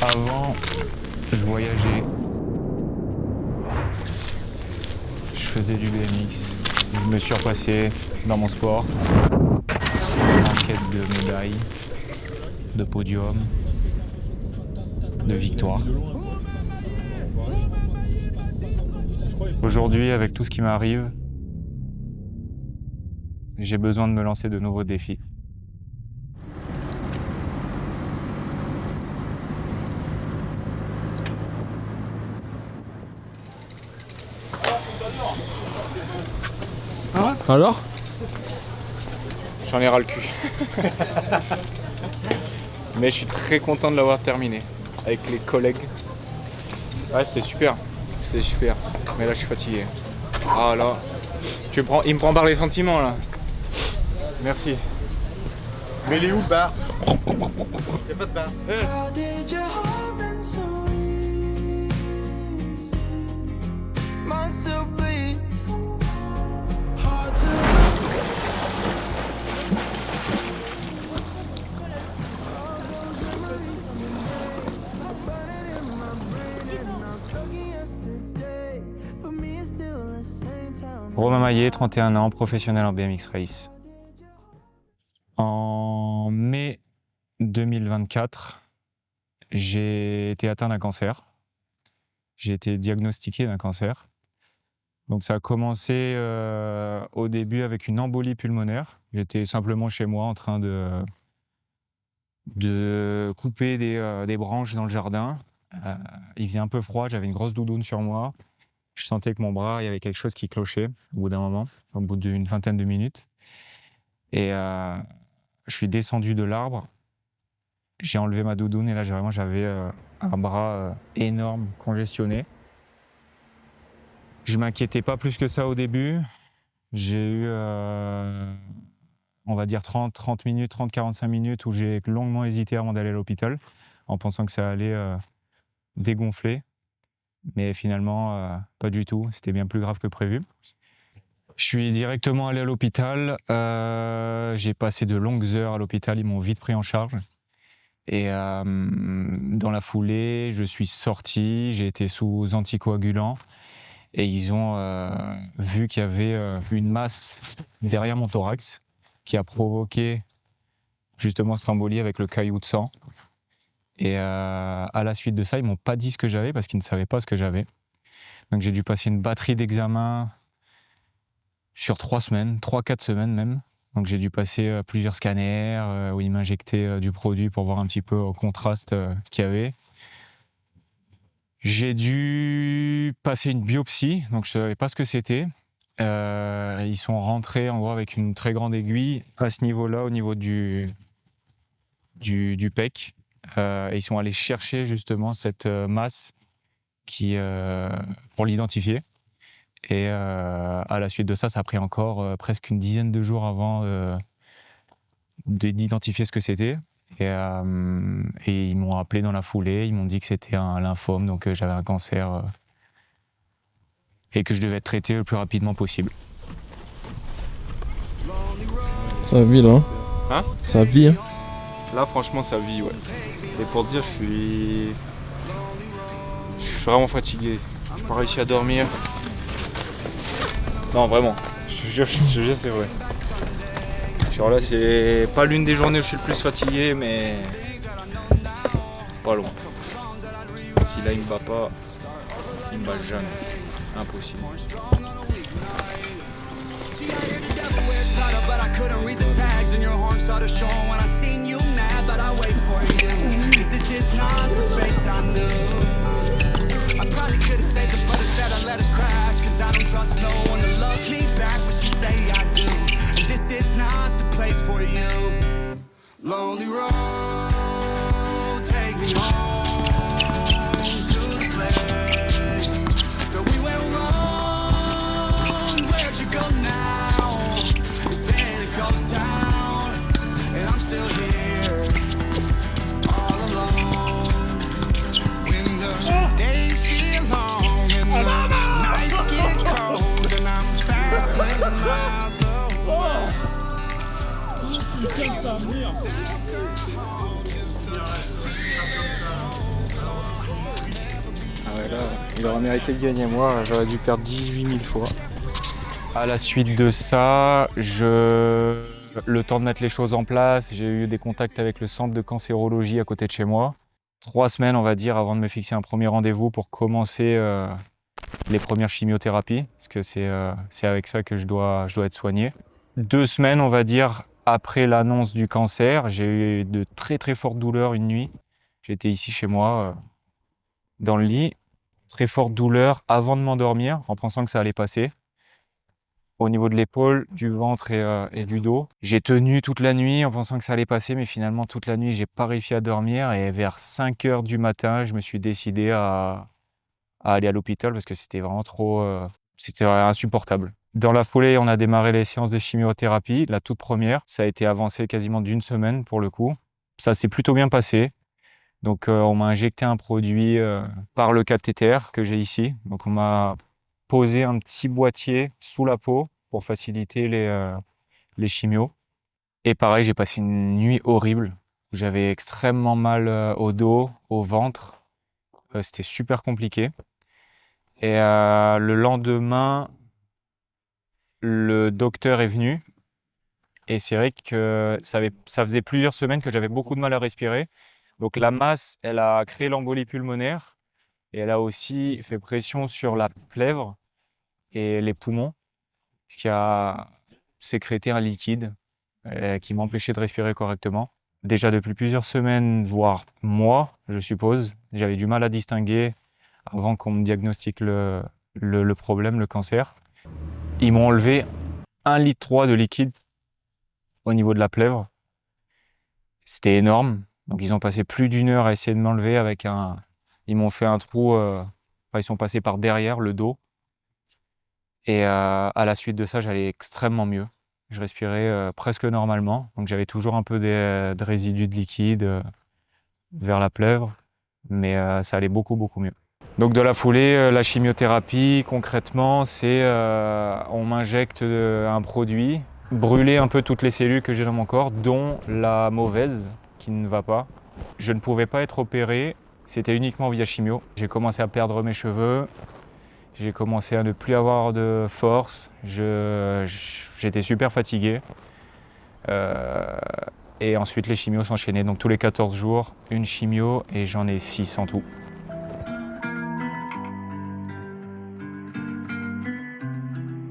Avant, je voyageais. Je faisais du BMX. Je me surpassais dans mon sport. En quête de médailles, de podium, de victoire. Aujourd'hui, avec tout ce qui m'arrive, j'ai besoin de me lancer de nouveaux défis. Alors? J'en ai ras le cul. Mais je suis très content de l'avoir terminé avec les collègues. Ouais, c'était super. C'était super. Mais là, je suis fatigué. Ah là. Il me prend par les sentiments là. Merci. Mais il est où le bar? Y'a pas de bar. Romain Maillet, 31 ans, professionnel en BMX Race. En mai 2024, j'ai été atteint d'un cancer. J'ai été diagnostiqué d'un cancer. Donc ça a commencé au début avec une embolie pulmonaire. J'étais simplement chez moi en train de couper des branches dans le jardin. Il faisait un peu froid, j'avais une grosse doudoune sur moi. Je sentais que mon bras, il y avait quelque chose qui clochait au bout d'un moment, au bout d'une vingtaine de minutes. Et je suis descendu de l'arbre, j'ai enlevé ma doudoune et là j'avais un bras énorme, congestionné. Je m'inquiétais pas plus que ça au début. J'ai eu, on va dire 30-45 minutes où j'ai longuement hésité avant d'aller à l'hôpital, en pensant que ça allait dégonfler. Mais finalement, pas du tout. C'était bien plus grave que prévu. Je suis directement allé à l'hôpital. J'ai passé de longues heures à l'hôpital. Ils m'ont vite pris en charge. Et dans la foulée, je suis sorti. J'ai été sous anticoagulants. Et ils ont vu qu'il y avait une masse derrière mon thorax qui a provoqué justement cette embolie avec le caillou de sang. Et à la suite de ça, ils m'ont pas dit ce que j'avais parce qu'ils ne savaient pas ce que j'avais. Donc j'ai dû passer une batterie d'examens sur 3 semaines, 3-4 semaines même. Donc j'ai dû passer plusieurs scanners où ils m'injectaient du produit pour voir un petit peu au contraste qu'il y avait. J'ai dû passer une biopsie, donc je ne savais pas ce que c'était. Ils sont rentrés en gros avec une très grande aiguille à ce niveau-là, au niveau du pec. Et ils sont allés chercher justement cette masse pour l'identifier. Et à la suite de ça, ça a pris encore presque une dizaine de jours avant d'identifier ce que c'était. Et ils m'ont appelé dans la foulée, ils m'ont dit que c'était un lymphome, donc j'avais un cancer et que je devais être traité le plus rapidement possible. Ça vit là. Hein? Ça vit. Hein. Là, franchement, ça vit, ouais. Et pour te dire, je suis vraiment fatigué. J'ai pas réussi à dormir. Non, vraiment. Je te jure, c'est vrai. Genre là, c'est pas l'une des journées où je suis le plus fatigué, mais pas loin. Si là, il me bat pas, il me bat jamais. Impossible. But I couldn't read the tags and your horn started showing when I seen you mad, but I wait for you. Cause this is not the face I knew. I probably could've saved us, but instead I let us crash. Cause I don't trust no one to love me back when she say I do. And this is not the place for you. Lonely road, take me home to the place that we went wrong. Where'd you go now? Instead it goes down, and I'm still here, all alone. When the days feel long and the nights get cold, and I'm thousands of miles away. Putain de sa merde. Il aurait mérité de gagner. Moi, j'aurais dû perdre 18 000 fois. À la suite de ça, le temps de mettre les choses en place, j'ai eu des contacts avec le centre de cancérologie à côté de chez moi. 3 semaines, on va dire, avant de me fixer un premier rendez-vous pour commencer les premières chimiothérapies, parce que c'est avec ça que je dois être soigné. 2 semaines, on va dire, après l'annonce du cancer, j'ai eu de très très fortes douleurs une nuit. J'étais ici chez moi, dans le lit. Très fortes douleurs avant de m'endormir, en pensant que ça allait passer. Au niveau de l'épaule, du ventre et du dos. J'ai tenu toute la nuit en pensant que ça allait passer, mais finalement, toute la nuit, j'ai pas réussi à dormir. Et vers 5 heures du matin, je me suis décidé à aller à l'hôpital parce que c'était vraiment trop... c'était insupportable. Dans la foulée, on a démarré les séances de chimiothérapie. La toute première, ça a été avancé quasiment d'1 semaine pour le coup. Ça s'est plutôt bien passé. Donc, on m'a injecté un produit par le cathéter que j'ai ici. Donc, on m'a posé un petit boîtier sous la peau pour faciliter les chimios. Et pareil, j'ai passé une nuit horrible. J'avais extrêmement mal au dos, au ventre. C'était super compliqué. Et le lendemain, le docteur est venu. Et c'est vrai que ça faisait plusieurs semaines que j'avais beaucoup de mal à respirer. Donc la masse, elle a créé l'embolie pulmonaire et elle a aussi fait pression sur la plèvre et les poumons, ce qui a sécrété un liquide qui m'empêchait de respirer correctement. Déjà depuis plusieurs semaines, voire mois, je suppose, j'avais du mal à distinguer avant qu'on me diagnostique le problème, le cancer. Ils m'ont enlevé 1,3 litre de liquide au niveau de la plèvre. C'était énorme. Donc ils ont passé plus d'1 heure à essayer de m'enlever avec un... Ils m'ont fait un trou, ils sont passés par derrière le dos. Et à la suite de ça, j'allais extrêmement mieux. Je respirais presque normalement. Donc j'avais toujours un peu de résidus de liquide vers la plèvre, mais ça allait beaucoup, beaucoup mieux. Donc de la foulée, la chimiothérapie, concrètement, c'est on m'injecte un produit, brûler un peu toutes les cellules que j'ai dans mon corps, dont la mauvaise, qui ne va pas. Je ne pouvais pas être opéré, c'était uniquement via chimio. J'ai commencé à perdre mes cheveux, j'ai commencé à ne plus avoir de force, j'étais super fatigué. Et ensuite les chimios s'enchaînaient, donc tous les 14 jours, une chimio et j'en ai 6 en tout.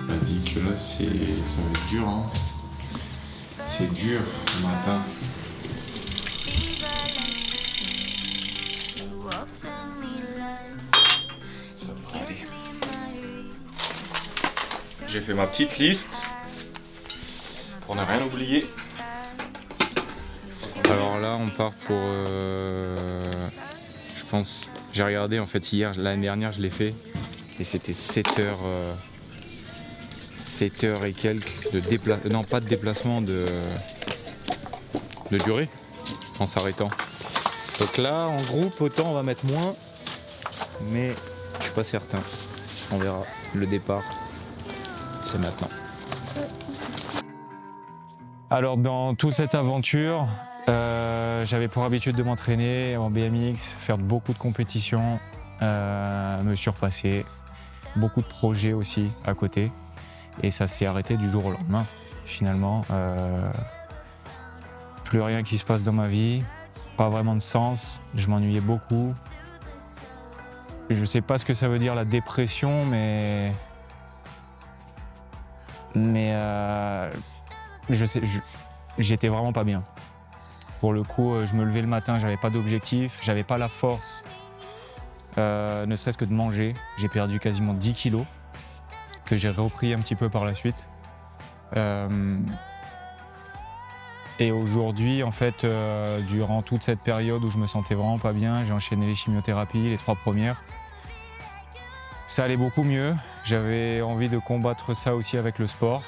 On a dit que là ça va être dur, hein. C'est dur le matin. J'ai fait ma petite liste pour ne rien oublier. Alors là, on part pour... je pense... J'ai regardé en fait hier, l'année dernière, je l'ai fait. Et c'était 7 heures... 7 heures et quelques de déplacement... Non, pas de déplacement, de durée, en s'arrêtant. Donc là, en groupe, autant on va mettre moins. Mais je suis pas certain. On verra. Le départ, c'est maintenant. Alors dans toute cette aventure, j'avais pour habitude de m'entraîner en BMX, faire beaucoup de compétitions, me surpasser, beaucoup de projets aussi à côté. Et ça s'est arrêté du jour au lendemain, finalement. Plus rien qui se passe dans ma vie, pas vraiment de sens, je m'ennuyais beaucoup. Je sais pas ce que ça veut dire la dépression, mais j'étais vraiment pas bien. Pour le coup, je me levais le matin, j'avais pas d'objectif, j'avais pas la force, ne serait-ce que de manger. J'ai perdu quasiment 10 kilos, que j'ai repris un petit peu par la suite. Et aujourd'hui, en fait, durant toute cette période où je me sentais vraiment pas bien, j'ai enchaîné les chimiothérapies, les 3 premières. Ça allait beaucoup mieux. J'avais envie de combattre ça aussi avec le sport.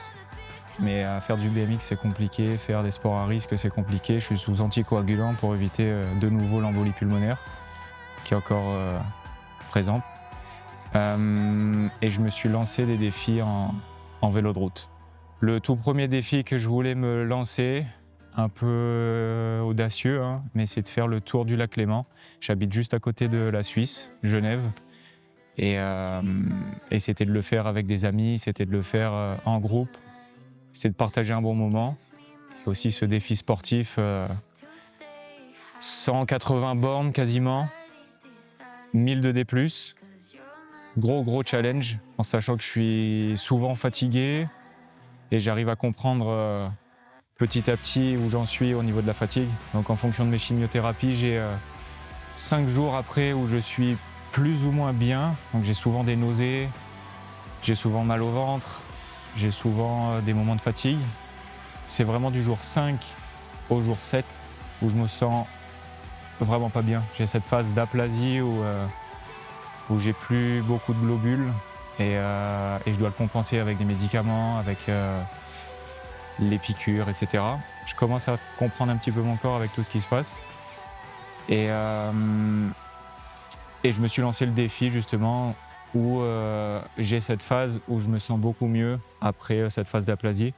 Mais faire du BMX, c'est compliqué. Faire des sports à risque, c'est compliqué. Je suis sous anticoagulant pour éviter de nouveau l'embolie pulmonaire, qui est encore présente. Et je me suis lancé des défis en vélo de route. Le tout premier défi que je voulais me lancer, un peu audacieux, hein, mais c'est de faire le tour du lac Léman. J'habite juste à côté de la Suisse, Genève. Et c'était de le faire avec des amis, c'était de le faire en groupe, c'était de partager un bon moment. Et aussi ce défi sportif, 180 bornes quasiment, 1000 de D+, gros challenge, en sachant que je suis souvent fatigué et j'arrive à comprendre petit à petit où j'en suis au niveau de la fatigue. Donc en fonction de mes chimiothérapies, j'ai 5 jours après où je suis plus ou moins bien. Donc j'ai souvent des nausées, j'ai souvent mal au ventre, j'ai souvent des moments de fatigue. C'est vraiment du jour 5 au jour 7 où je me sens vraiment pas bien. J'ai cette phase d'aplasie où j'ai plus beaucoup de globules et je dois le compenser avec des médicaments, avec les piqûres, etc. Je commence à comprendre un petit peu mon corps avec tout ce qui se passe. Et je me suis lancé le défi justement où j'ai cette phase où je me sens beaucoup mieux après cette phase d'aplasie.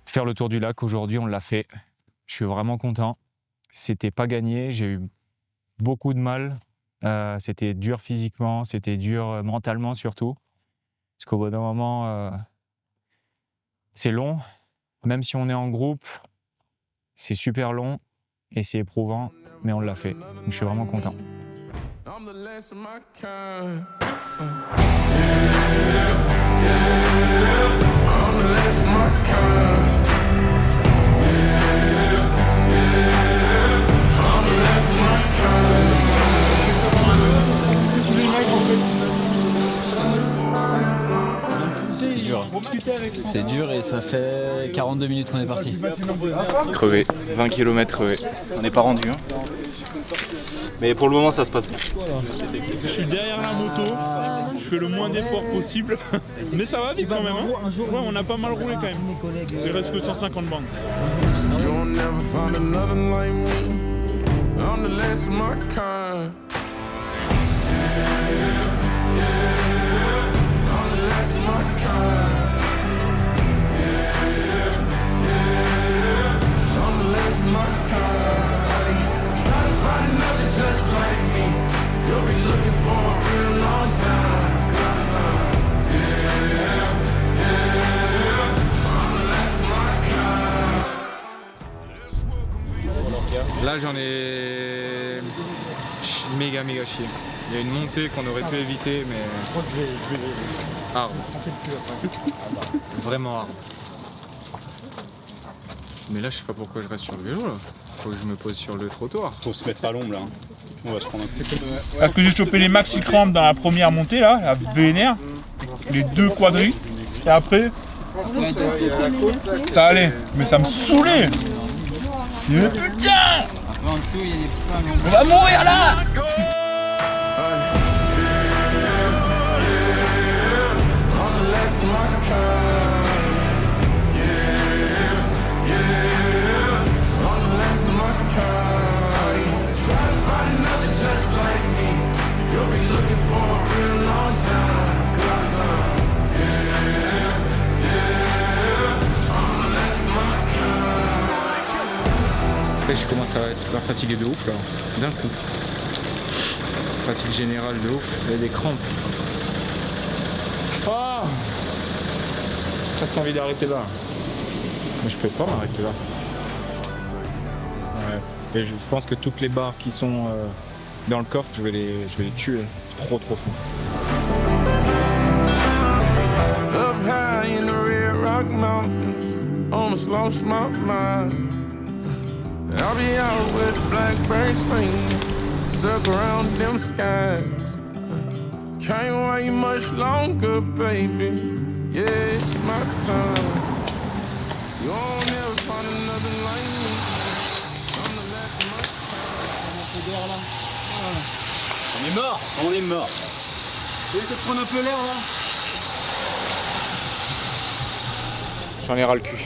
Faire le tour du lac, aujourd'hui on l'a fait. Je suis vraiment content. C'était pas gagné, j'ai eu beaucoup de mal. C'était dur physiquement, c'était dur mentalement surtout. Parce qu'au bout d'un moment, c'est long. Même si on est en groupe, c'est super long et c'est éprouvant, mais on l'a fait. Donc je suis vraiment content. I'm the last of my kind. I'm the last of my kind. I'm the last of my kind. C'est dur et ça fait 42 minutes qu'on est parti. Crevé, 20 km crevé. On n'est pas rendu. Hein. Mais pour le moment, ça se passe bien. Je suis derrière la moto, je fais le moins d'efforts possible, mais ça va vite quand même. Hein. Ouais, on a pas mal roulé quand même. Il reste que 150 bandes. You'll never find another like me. I'm the last of my kind. I'm the last of my kind. I'm the last of my kind. Try to find another just like me. You'll be looking for a real long time. 'Cause I'm the last of my kind. Là j'en ai méga chier. Il y a une montée qu'on aurait pu éviter mais hard. Vraiment hard. Mais là je sais pas pourquoi je reste sur le vélo là. Faut que je me pose sur le trottoir. Faut se mettre à l'ombre là. On va se prendre un petit peu. Parce que j'ai chopé les maxi crampes dans la première montée là, la VNR, les 2 quadrilles, et après ça allait, mais ça me saoulait. Mais putain, on va mourir là. Après je commence à être fatigué de ouf là, d'un coup. Fatigue générale de ouf, il y a des crampes. Oh, j'ai presque envie d'arrêter là. Mais je peux pas m'arrêter là. Ouais. Et je pense que toutes les barres qui sont dans le coffre, je vais les tuer. Trop fort. Up high in the Red Rock Mountain, almost lost my mind. I'll be out with the blackbird swinging, circle around them skies. Can't wait much longer, baby. Yeah, it's my time. You won't never find another like me. I'm the last of my kind. On est mort. Tu veux te prendre un peu l'air là? J'en ai ras le cul.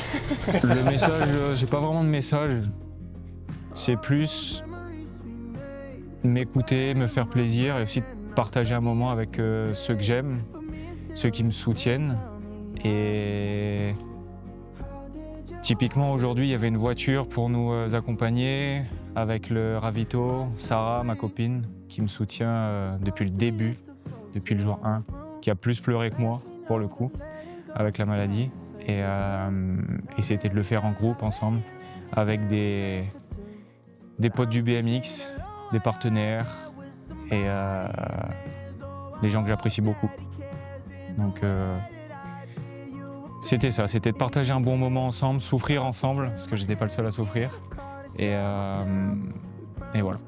Le message, j'ai pas vraiment de message. C'est plus m'écouter, me faire plaisir et aussi partager un moment avec ceux que j'aime, ceux qui me soutiennent. Et typiquement aujourd'hui, il y avait une voiture pour nous accompagner avec le ravito, Sarah, ma copine, qui me soutient depuis le début. depuis le jour 1, qui a plus pleuré que moi, pour le coup, avec la maladie. Et c'était de le faire en groupe, ensemble, avec des potes du BMX, des partenaires et des gens que j'apprécie beaucoup. Donc c'était ça, c'était de partager un bon moment ensemble, souffrir ensemble, parce que j'étais pas le seul à souffrir. Et voilà.